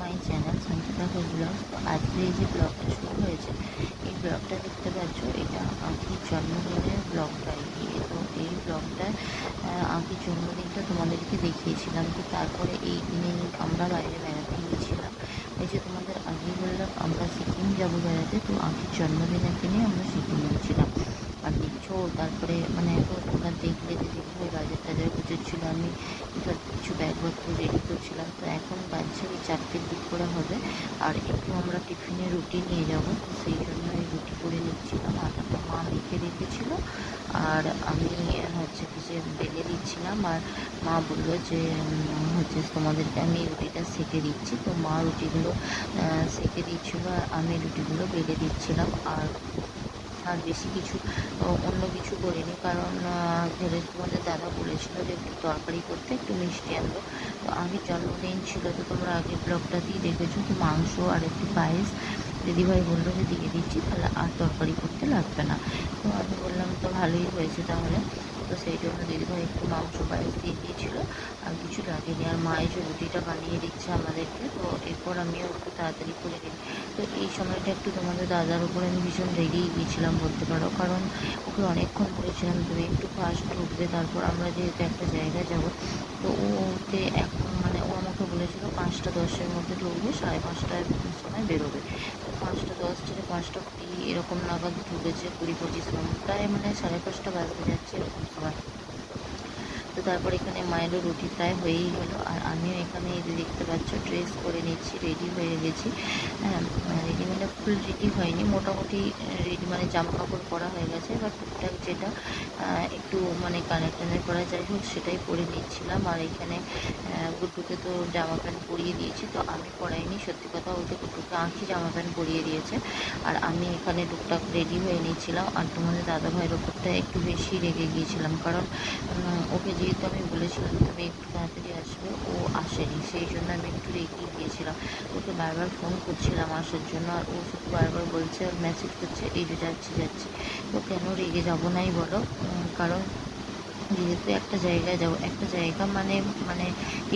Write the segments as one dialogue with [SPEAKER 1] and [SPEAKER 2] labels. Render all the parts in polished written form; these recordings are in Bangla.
[SPEAKER 1] My channel Sanchita Ghosh blog. তো আজকে এই যে ব্লগটা শুরু হয়েছে, এই ব্লগটা দেখতে পাচ্ছ, এটা আঁকির জন্মদিনের ব্লগটা আর কি। তো এই ব্লগটা আঁকির জন্মদিনটা তোমাদেরকে দেখিয়েছিলাম। তো তারপরে এই দিনে আমরা বাইরে বেড়াতে গিয়েছিলাম। এই যে তোমাদের আগেই বললাম আমরা সিকিম যাবো বেড়াতে, তো আঁকির জন্মদিনের দিনে আমরা সিকিম গিয়েছিলাম। আর দেখছো তারপরে মানে এখন তোমরা দেখলে যে দিদিভাই বাজার টাজার গুছোচ্ছিল, আমি কিছু ব্যাগপত্র রেডি করছিলাম। তো এখন বাজছে ওই 4টের দিক করে হবে। আর একটু আমরা টিফিনে রুটি নিয়ে যাব, তো সেই জন্য এই রুটি করে নিচ্ছিলাম। আটাটা মা মেখে রেখেছিল আর আমি হচ্ছে কি যে বেলে দিচ্ছিলাম। আর মা বললো যে হচ্ছে তোমাদেরকে আমি রুটিটা সেঁকে দিচ্ছি। তো মা রুটিগুলো সেঁকে দিচ্ছিল আর আমি রুটিগুলো বেলে দিচ্ছিলাম। আর বেশি কিছু অন্য কিছু করিনি, কারণ ধরে তোমাদের দাদা বলেছিল যে একটু তরকারি করতে, একটু মিষ্টি আনবো। তো আগের জন্মদিন ছিল, তো তোমরা আগের ব্লগটাতেই দেখেছো। তো মাংস আর একটু পায়েস দিদিভাই বললো যে দিয়ে দিচ্ছি, তাহলে আর তরকারি করতে লাগবে না। তো আমি বললাম তো ভালোই হয়েছে তাহলে। তো সেই জন্য দিদিভাই একটু মাংস পায়েস দিয়ে দিয়েছিলো, আর কিছু লাগেনি। আর মা এসে রুটিটা বানিয়ে দিচ্ছে আমাদেরকে। তো এরপর আমিও একটু তাড়াতাড়ি করে নিই। তো এই সময়টা একটু তোমাদের দাদার উপর আমি ভীষণ রেগেই গিয়েছিলাম বলতে পারো, কারণ ওকে অনেকক্ষণ বলেছিলাম তুমি একটু ফাস্ট ঢুকবে, তারপর আমরা যেহেতু একটা জায়গায় যাব। তো ওকে এখন মানে ও আমাকে বলেছিল 5টা 10-এর মধ্যে ঢুকবে, 5:30টার সময় বেরোবে। তো 5টা 10 থেকে 5টা 20 এরকম নাগাদ ঢুকেছে, 20-25 মিনিট প্রায়, মানে 5:30 বাজতে যাচ্ছে এরকম সময়। তো তারপর এখানে মায়েরও রুটি প্রায় হয়েই গেলো। আর আমিও এখানে এই যে দেখতে পাচ্ছ ড্রেস করে নিচ্ছি, রেডি হয়ে গেছি। হ্যাঁ, রেডি মানে ফুল রেডি হয়নি, মোটামুটি রেডি, মানে জামা কাপড় পরা হয়ে গেছে। এবার টুকটাক যেটা একটু মানে কানের টানের পরা যাই হোক সেটাই পরে নিচ্ছিলাম। আর এখানে গুড্ডুকে তো জামা প্যান্ট পরিয়ে দিয়েছি, তো আমি পরাইনি সত্যি কথা বলতে, গুড্ডুকে আঁকি জামা প্যান্ট পরিয়ে দিয়েছে। আর আমি এখানে টুকটাক রেডি হয়ে নিচ্ছিলাম। আর তোমাদের দাদা ভাইয়ের ওপরটা একটু বেশি রেগে গিয়েছিলাম, কারণ ওকে যেহেতু আমি বলেছিলাম তুমি একটু তাড়াতাড়ি আসবে, ও আসেনি, সেই জন্য আমি একটু রেগেই গিয়েছিলাম। ওকে বারবার ফোন করছিলাম আসার জন্য, আর ও শুধু বারবার বলছে, আর মেসেজ করছে এই যে যাচ্ছি যাচ্ছি। তো কেন রেগে যাবো নাই বলো? কারণ যেহেতু একটা জায়গায় যাবো, একটা জায়গা মানে মানে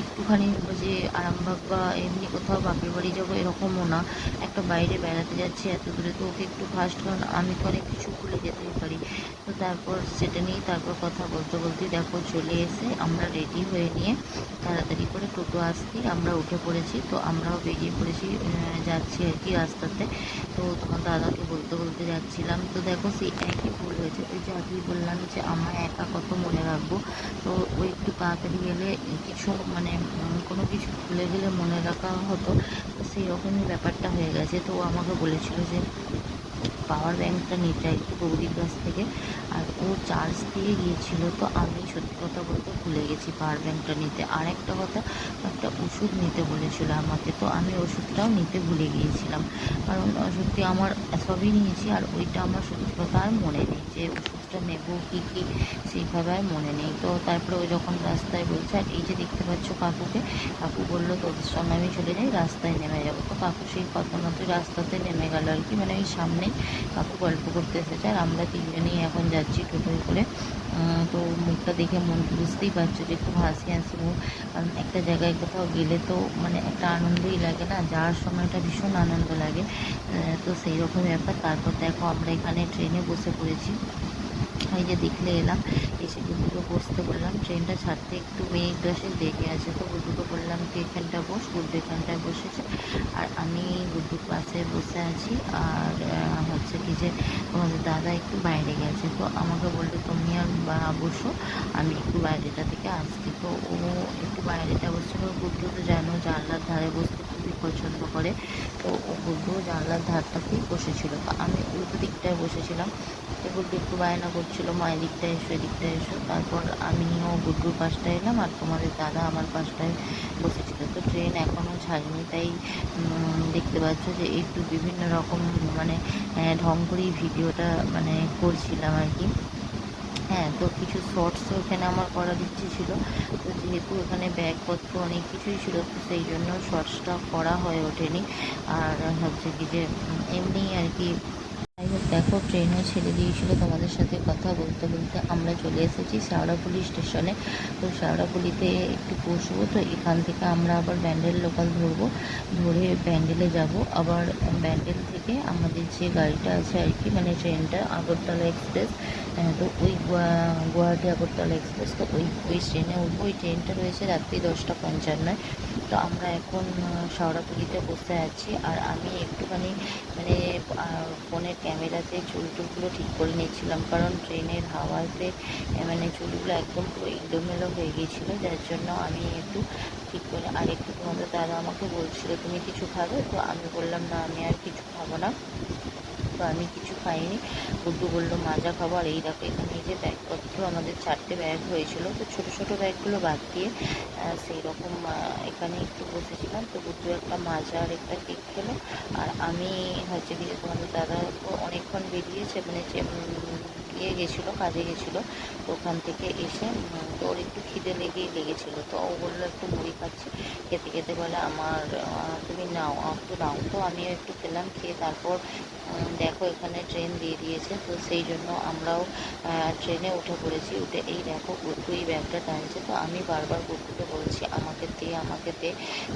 [SPEAKER 1] একটুখানি যে আরামবাগ বা এমনি কোথাও বাপের বাড়ি যাবো এরকমও না, একটা বাইরে বেড়াতে যাচ্ছি এত দূরে। তো ওকে একটু ফাস্ট, কারণ আমি তো অনেক কিছু ভুলে যেতেই পারি। তো তারপর সেটা নিয়েই তারপর কথা বলতে বলতেই দেখো চলে এসে আমরা রেডি হয়ে নিয়ে তাড়াতাড়ি করে টোটো আসতেই আমরা উঠে পড়েছি। তো আমরাও বেরিয়ে পড়েছি, যাচ্ছি আর কি রাস্তাতে। তো তোমার দাদাকে বলতে বলতে যাচ্ছিলাম। তো দেখো সেই একই ভুল হয়েছে, ওই যে আগেই বললাম যে আমার একা কত মনে রাখবো। তো ওই একটু তাড়াতাড়ি গেলে কিছু মানে কোনো কিছু ভুলে গেলে মনে রাখা হতো, তো সেই রকমই ব্যাপারটা হয়ে গেছে। তো ও আমাকে বলেছিল যে পাওয়ার ব্যাঙ্কটা নিতে আর কি বৌদির কাছ থেকে, আর ও চার্জ দিয়ে গিয়েছিল। তো আমি সত্যি কথা বলতে ভুলে গেছি পাওয়ার ব্যাঙ্কটা নিতে। আর একটা কথা, একটা ওষুধ নিতে বলেছিল আমাকে, তো আমি ওষুধটাও নিতে ভুলে গিয়েছিলাম। কারণ সত্যি আমার সবই নিয়েছি, আর ওইটা আমার সত্যি কথা আর মনে নেই যে ওষুধটা নেবো কী কী, সেইভাবে আর মনে নেই। তো তারপরে ও যখন রাস্তায় বলছে, আর এই যে দেখতে পাচ্ছ কাকুকে, কাকু বললো তোদের সঙ্গে আমি চলে যাই, রাস্তায় নেমে যাবো। তো কাকু সেই কথা মতো রাস্তাতে নেমে গেল আর কি, মানে ওই সামনেই কাকু গল্প করতে এসেছে। আর আমরা তিনজনেই এখন যাচ্ছি টোটোয় করে। তো মুখটা দেখে মন বুঝতেই পারছো যে খুব হাসি হাসি মুখ, কারণ একটা জায়গায় কোথাও গেলে তো মানে একটা আনন্দই লাগে না, যাওয়ার সময়টা ভীষণ আনন্দ লাগে। তো সেই রকম ব্যাপার। তারপর দেখো আমরা এখানে ট্রেনে বসে পড়েছি। এই যে দেখলে এলাম, এসে গুড্ডুকে বসতে বললাম, ট্রেনটা ছাড়তে একটু মিনিট 10 দেরি আছে। তো গুড্ডুকে বললাম তুই এখানটা বস, গুড্ডু এখানটায় বসেছে, আর আমি গুড্ডুর পাশে বসে আছি। আর হচ্ছে কি যে তোমাদের দাদা একটু বাইরে গেছে, তো আমাকে বললো তুমি আর বসো, আমি একটু বাইরেটা থেকে আসছি। তো ও একটু বাইরেটা বসছিল। গুড্ডু তো জানো জানলার ধারে বসতে খুবই পছন্দ করে, তো ও গুড্ডু জানলার ধারটাতেই বসেছিল। তো আমি উল্টো দিকটায় বসেছিলাম। তো গুড্ডু একটু বায়না করছিলো মা এদিকটায় এসো এদিকটায় এসো। তারপর আমিও গুড্ডুর পাশটায় এলাম, আর তোমাদের দাদা আমার পাশটায় বসেছিল। তো ট্রেন এখনও ছাড়েনি, তাই দেখতে পাচ্ছ যে একটু বিভিন্ন রকম মানে ঢং করেই ভিডিওটা মানে করছিলাম আর কি। হ্যাঁ, তো কিছু শর্টসও এখানে আমার করার ইচ্ছে ছিল। তো যেহেতু এখানে ব্যাগপত্র অনেক কিছুই ছিল, তো সেই জন্য শর্টসটা করা হয়ে ওঠেনি। আর হচ্ছে কি যে এমনি আর কি, তাই দেখো ট্রেনও ছেড়ে দিয়েছিল, তোমাদের সাথে কথা বলতে বলতে আমরা চলে এসেছি শেওড়াফুলি স্টেশনে। তো শেওড়াফুলিতে একটু বসবো, তো এখান থেকে আমরা আবার ব্যান্ডেল লোকাল ধরবো, ধরে ব্যান্ডেলে যাব। আবার ব্যান্ডেল থেকে আমাদের যে গাড়িটা আছে আর কি, মানে ট্রেনটা আগরতলা এক্সপ্রেস, তো ওই গুয়াহাটি আগরতলা এক্সপ্রেস, তো ওই ট্রেনে উঠবো। ওই ট্রেনটা রয়েছে রাত্রি 10:55। তো আমরা এখন শেওড়াফুলিতে বসে আছি, আর আমি একটুখানি মানে ফোনের ক্যামেরাতে চুলটুলগুলো ঠিক করে নিচ্ছিলাম, কারণ ট্রেনের হাওয়াতে মানে চুলগুলো একদম পুরো এলোমেলো হয়ে গিয়েছিলো, যার জন্য আমি একটু ঠিক করে। আর একটু তোমাদের দাদা আমাকে বলছিল তুমি কিছু খাবে, তো আমি বললাম না আমি আর কিছু খাবো না, তো আমি কিছু খাইনি। গুড্ডু বললো মাজা খাবো। আর এই দেখো এখানে এই যে ব্যাগপত্র আমাদের 4টে ব্যাগ হয়েছিল, তো ছোটো ছোটো ব্যাগগুলো বাদ দিয়ে সেই রকম এখানে একটু বসেছিলাম। তো গুড্ডু একটা মাজা আর একটা কেক খেলো, আর আমি হচ্ছে গিয়ে তোমাদের দাদা তো অনেকক্ষণ বেরিয়েছে, মানে যে ইয়ে গেছিলো, কাজে গেছিলো, তো ওখান থেকে এসে তো ওর একটু খিদে লেগেছিলো, তো ও বললো একটু মুড়ি খাচ্ছি। খেতে খেতে বলে আমার তুমি নাও একটু নাও, তো আমিও একটু খেলাম। খেয়ে তারপর দেখো এখানে ট্রেন দিয়ে দিয়েছে, তো সেই জন্য আমরাও ট্রেনে উঠে পড়েছি। উঠে এই দেখো গুড্ডু এই ব্যাগটা টানছে, তো আমি বারবার গুড্ডুকে বলছি আমাকে দে আমাকে দে,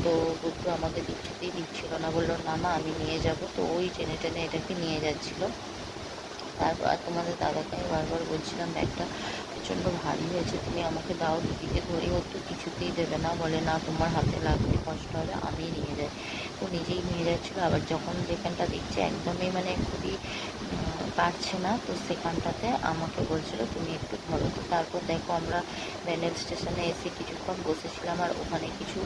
[SPEAKER 1] তো গুড্ডু আমাকে কিছুতেই দিচ্ছিল না, বললো না মা আমি নিয়ে যাব। তো ওই টেনে টেনে এটাকে নিয়ে যাচ্ছিলো। তারপর তোমাদের দাদাকে আমি বারবার বলছিলাম ব্যাগটা প্রচণ্ড ভারী হয়েছে, তুমি আমাকে দাও, দিদিকে ধরে। ও তো কিছুতেই দেবে না, বলে না তোমার হাতে লাগবে, কষ্ট হবে, আমি নিয়ে যাই। তো নিজেই নিয়ে যাচ্ছিলো। আবার যখন যেখানটা দেখছে একদমই মানে খুবই পারছে না, তো সেখানটাতে আমাকে বলছিল তুমি একটু ধরো। তো তারপর দেখো আমরা ব্যান্ডেল স্টেশনে এসে কিছুক্ষণ বসেছিলাম, আর ওখানে কিছু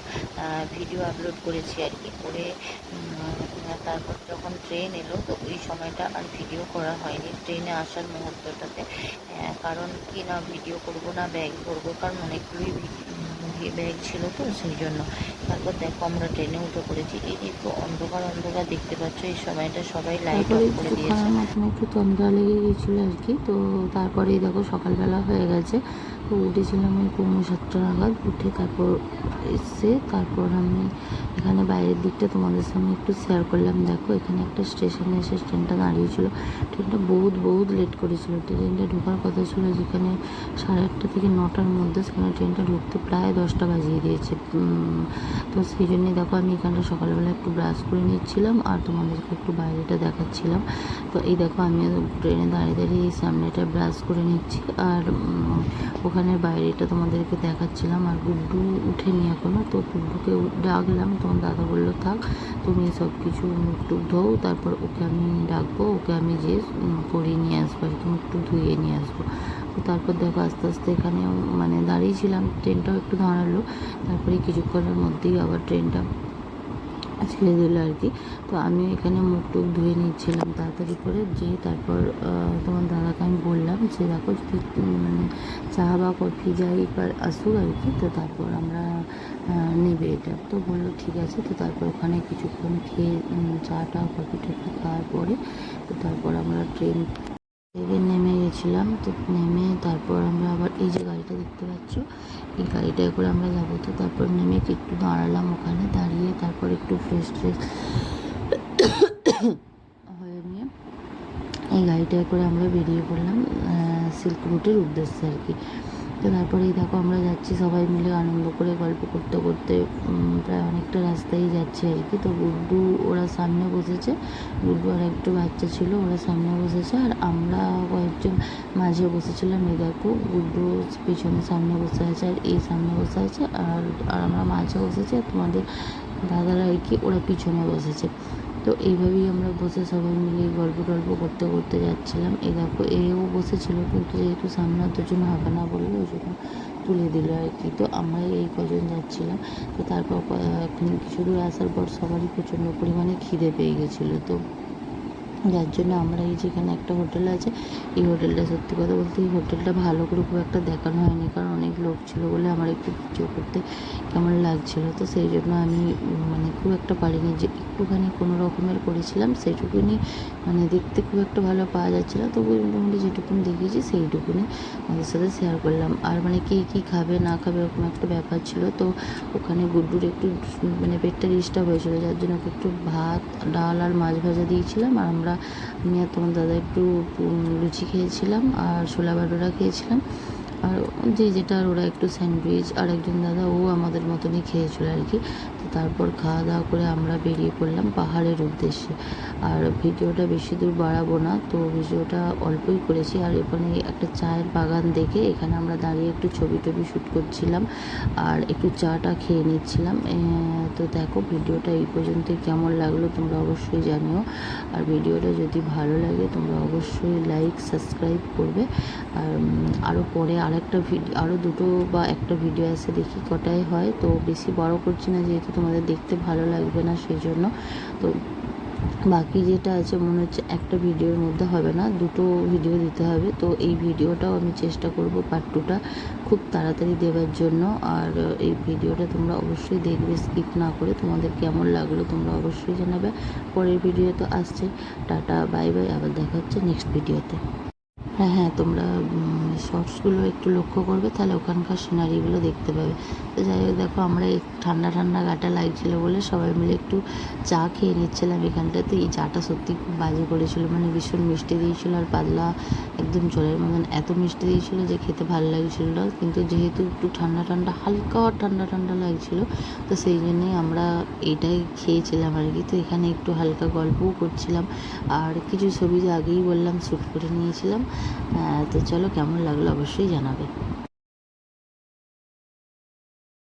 [SPEAKER 1] ভিডিও আপলোড করেছি আর কি করে। তারপর যখন ট্রেন এলো, তো ওই সময়টা আর ভিডিও করা হয়নি ট্রেনে আসার মুহূর্তটাতে, কারণ কি না ভিডিও করব না ব্যাগ ধরবো, কারণ অনেকগুলোই ব্যাগ ছিল, তো সেই জন্য। তারপর দেখো আমরা ট্রেনে উঠে পড়েছি। এই যে একটু অন্ধকার অন্ধকার দেখতে পাচ্ছ, এই সময়টা সবাই লাইট অফ করে দিয়েছে।
[SPEAKER 2] মতন একটু তন্দ্রা লেগে গেছিলো আর কি। তো তারপরেই দেখো সকালবেলা হয়ে গেছে। তো উঠেছিলাম ওই 6:45 নাগাদ। উঠে তারপর এসে তারপর আমি এখানে বাইরের দিকটা তোমাদের সঙ্গে একটু শেয়ার করলাম। দেখো এখানে একটা স্টেশনে এসে ট্রেনটা দাঁড়িয়েছিল। ট্রেনটা বহুত লেট করেছিল। ট্রেনটা ঢোকার কথা ছিল যেখানে 8:30 থেকে 9টার মধ্যে, সেখানে ট্রেনটা ঢুকতে প্রায় 10টা বাজিয়ে দিয়েছে। তো সেই জন্যই দেখো আমি এখানটা সকালবেলা একটু ব্রাশ করে নিচ্ছিলাম, আর তোমাদেরকে একটু বাইরেটা দেখাচ্ছিলাম। তো এই দেখো আমি ট্রেনে দাঁড়িয়ে এই সামনেটা ব্রাশ করে নিচ্ছি, আর ওখানে বাইরেটা তোমাদেরকে দেখাচ্ছিলাম। আর গুড্ডু উঠেনি এখনও, তো গুড্ডুকে ডাকলাম, তোমার দাদা বললো থাক তুমি সব কিছু মুখ টুক ধোও, তারপর ওকে আমি ডাকবো, ওকে আমি যে করিয়ে নিয়ে আসবো আর কি, মুখ টুক ধুয়ে নিয়ে আসবো। তো তারপর দেখো আস্তে আস্তে এখানে মানে দাঁড়িয়েছিলাম, ট্রেনটাও একটু দাঁড়ালো। তারপরে কিছুক্ষণের মধ্যেই আবার ট্রেনটা ছেড়ে দিল আর কি। তো আমি এখানে মুখ টুক ধুয়ে নিচ্ছিলাম তাড়াতাড়ি করে, যে তারপর তোমার দাদাকে আমি বললাম যে দেখো যদি মানে চা বা কফি যাই এবার আসুক আর কি, তো তারপর আমরা নেবে এটা। তো বললো ঠিক আছে। তো তারপর ওখানে কিছুক্ষণ খেয়ে চাটা কফি টফি খাওয়ার পরে, তো তারপর আমরা ট্রেন থেকে নেমে গেছিলাম। তো নেমে তারপর আমরা আবার এই যে গাড়িটা দেখতে পাচ্ছ, এই গাড়িটায় করে আমরা যাবো। তো তারপর নেমে একটু দাঁড়ালাম ওখানে, দাঁড়িয়ে তারপর একটু ফ্রেশ হয়ে নিয়ে এই গাড়িটায় করে আমরা বেরিয়ে পড়লাম সিল্ক রুটের উদ্দেশ্যে আর কি। তো তারপরেই দেখো আমরা যাচ্ছি সবাই মিলে আনন্দ করে গল্প করতে করতে, প্রায় অনেকটা রাস্তায় যাচ্ছি আর কি। তো গুড্ডু ওরা সামনে বসেছে, গুড্ডু আর একটু বাচ্চা ছিল, ওরা সামনে বসেছে, আর আমরা কয়েকজন মাঝে বসেছিলাম। এই দেখো গুড্ডু পিছনে সামনে বসে আছে, আর এই সামনে বসে আছে, আর আমরা মাঝে বসেছি, আর তোমাদের দাদারা আর কি ওরা পিছনে বসেছে। তো এইভাবেই আমরা বসে সবাই মিলে গল্প টল্প করতে করতে যাচ্ছিলাম। এই দেখো এও বসেছিল, কিন্তু যেহেতু সামনে অতজন হবে না বললো, ওই জন্য তুলে দিল আর কি। তো আমরা এই কজন যাচ্ছিলাম। তো তারপর কিছু দূর আসার পর সবারই প্রচণ্ড পরিমাণে খিদে পেয়ে গেছিলো। তো যার জন্য আমরা এই যেখানে একটা হোটেল আছে, এই হোটেলটা সত্যি কথা বলতে এই হোটেলটা ভালো করে খুব একটা দেখানো হয়নি, কারণ অনেক লোক ছিল বলে আমার একটু ভিডিও করতে কেমন লাগছিলো। তো সেই জন্য আমি মানে খুব একটা পারিনি, যে একটুখানি কোনো রকমের করেছিলাম সেইটুকুনি, মানে দেখতে খুব একটা ভালো পাওয়া যাচ্ছিলো। তবু মোটামুটি যেটুকুনি দেখিয়েছি সেইটুকুনি আমাদের সাথে শেয়ার করলাম। আর মানে কে কী খাবে না খাবে এরকম একটা ব্যাপার ছিল। তো ওখানে গুড্ডুর একটু মানে পেটটা ডিস্টার্ব হয়েছিলো, যার জন্য ওকে একটু ভাত ডাল আর মাছ ভাজা দিয়েছিলাম, আর আমরা আমি আর তোমার দাদা একটু লুচি খেয়েছিলাম আর ছোলা ভাটোরা খেয়েছিলাম, আর যে যেটা আর ওরা একটু স্যান্ডউইচ, আর একজন দাদা ও আমাদের মতনই খেয়েছিল আর কি। তো তারপর খাওয়া দাওয়া করে আমরা বেরিয়ে পড়লাম পাহাড়ের উদ্দেশ্যে। আর ভিডিওটা বেশি দূর বাড়াবো না, তো ভিডিওটা অল্পই করেছি। আর এখানে একটা চায়ের বাগান দেখে এখানে আমরা দাঁড়িয়ে একটু ছবি টবি শ্যুট করছিলাম আর একটু চাটা খেয়ে নিচ্ছিলাম। তো দেখো ভিডিওটা এই পর্যন্তই, কেমন লাগলো তোমরা অবশ্যই জানিও। আর ভিডিওটা যদি ভালো লাগে তোমরা অবশ্যই লাইক সাবস্ক্রাইব করবে। আর আরও পরে আরেকটা ভিডিও, আরও দুটো বা একটা ভিডিও আছে, দেখি কটাই হয়। তো বেশি বড় করছি না যেহেতু তোমাদের দেখতে ভালো লাগবে না সেই জন্য। তো বাকি যেটা আছে মনে হচ্ছে একটা ভিডিওর মধ্যে হবে না, দুটো ভিডিও দিতে হবে। তো এই ভিডিওটাও আমি চেষ্টা করব পার্ট 2টা খুব তাড়াতাড়ি দেওয়ার জন্য। আর এই ভিডিওটা তোমরা অবশ্যই দেখবে স্কিপ না করে। তোমাদের কেমন লাগলো তোমরা অবশ্যই জানাবে। পরের ভিডিও তো আসছে। টাটা বাই বাই, আবার দেখা হচ্ছে নেক্সট ভিডিওতে। হ্যাঁ হ্যাঁ, তোমরা শর্টসগুলো একটু লক্ষ্য করবে, তাহলে ওখানকার সিনারিগুলো দেখতে পাবে। তো যাই হোক দেখো, আমরা এই ঠান্ডা ঠান্ডা গাটা লাগছিলো বলে সবাই মিলে একটু চা খেয়ে নিচ্ছিলাম এখানটাতে। এই চাটা সত্যি খুব বাজে করেছিল, মানে ভীষণ মিষ্টি দিয়েছিলো আর পাতলা একদম জলের মতন, এত মিষ্টি দিয়েছিলো যে খেতে ভালো লাগছিল না। কিন্তু যেহেতু একটু ঠান্ডা ঠান্ডা, হালকা ঠান্ডা ঠান্ডা লাগছিলো, তো সেই জন্যেই আমরা এইটাই খেয়েছিলাম আর কি। তো এখানে একটু হালকা গল্পও করছিলাম আর কিছু ছবি যে আগেই বললাম শ্যুট করে নিয়েছিলাম। তো চলো, কেমন লাগলো অবশ্যই জানাবে।